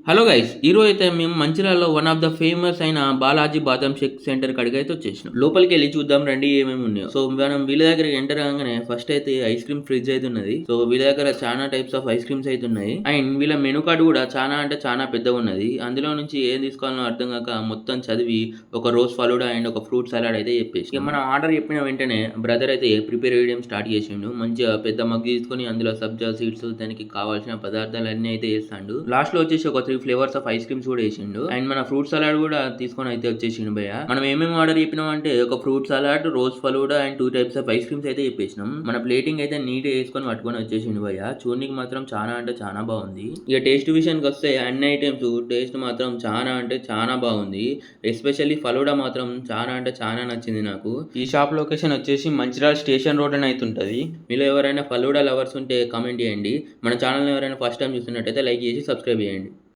Hello guys ఈరోజు అయితే మేము మంచిర్యాలలో వన్ ఆఫ్ ద ఫేమస్ అయిన బాలాజీ బాదం షేక్ సెంటర్ కాడికి అయితే వచ్చేసినాం. లోపలికి వెళ్ళి చూద్దాం రండి ఏమేమి ఉన్నాయో. సో మనం వీళ్ళ దగ్గర ఎంటర్ కాగానే ఫస్ట్ అయితే ఐస్ క్రీమ్ ఫ్రిడ్జ్ అయితే ఉన్నది. సో వీళ్ళ దగ్గర చాలా టైప్స్ ఆఫ్ ఐస్ క్రీమ్స్ అయితే ఉన్నాయి. అండ్ వీళ్ళ మెనూ కార్డు కూడా చాలా అంటే చాలా పెద్దగా ఉన్నది. అందులో నుంచి ఏం తీసుకోవాలో అర్థం కాక మొత్తం చదివి ఒక రోజ్ ఫలూడా అండ్ ఒక ఫ్రూట్ సలాడ్ అయితే చెప్పేసి ఇక మనం ఆర్డర్ చెప్పిన వెంటనే బ్రదర్ అయితే ప్రిపేర్ చేయడం స్టార్ట్ చేసిండు. మంచిగా పెద్ద మగ్గు తీసుకొని అందులో సబ్జా సీడ్స్ దానికి కావాల్సిన పదార్థాలు అన్ని అయితే వేస్తాడు. లాస్ట్ లో వచ్చేసి ఒక 3 ఫ్లేవర్స్ ఆఫ్ ఐస్ క్రీమ్స్ కూడా వేసిండు. అండ్ మన ఫ్రూట్ సలాడ్ కూడా తీసుకొని అయితే వచ్చేసిండు భయ్య. మనం ఏమేమి ఆర్డర్ చెప్పినాం అంటే ఒక fruit salad, rose falooda and 2 types of ice creams అయితే చెప్పేసినాం. మన ప్లేటింగ్ అయితే నీట్ వేసుకొని పట్టుకొని వచ్చేసిండు భయ్య. చూడనికి మాత్రం చాలా అంటే చాలా బాగుంది. ఇక టేస్ట్ విషయానికి వస్తే అన్ని ఐటమ్స్ టేస్ట్ మాత్రం చాలా అంటే చాలా బాగుంది. ఎస్పెషల్లీ ఫలూడా మాత్రం చాలా అంటే చాలా నచ్చింది నాకు. ఈ షాప్ లొకేషన్ వచ్చేసి మంచిర్యాల స్టేషన్ రోడ్ అని అయితే ఉంటుంది. మీలో ఎవరైనా ఫలూడా లవర్స్ ఉంటే కామెంట్ చేయండి. మన ఛానల్ ఎవరైనా ఫస్ట్ టైం చూస్తున్నట్టయితే లైక్ చేసి సబ్స్క్రైబ్ చేయండి.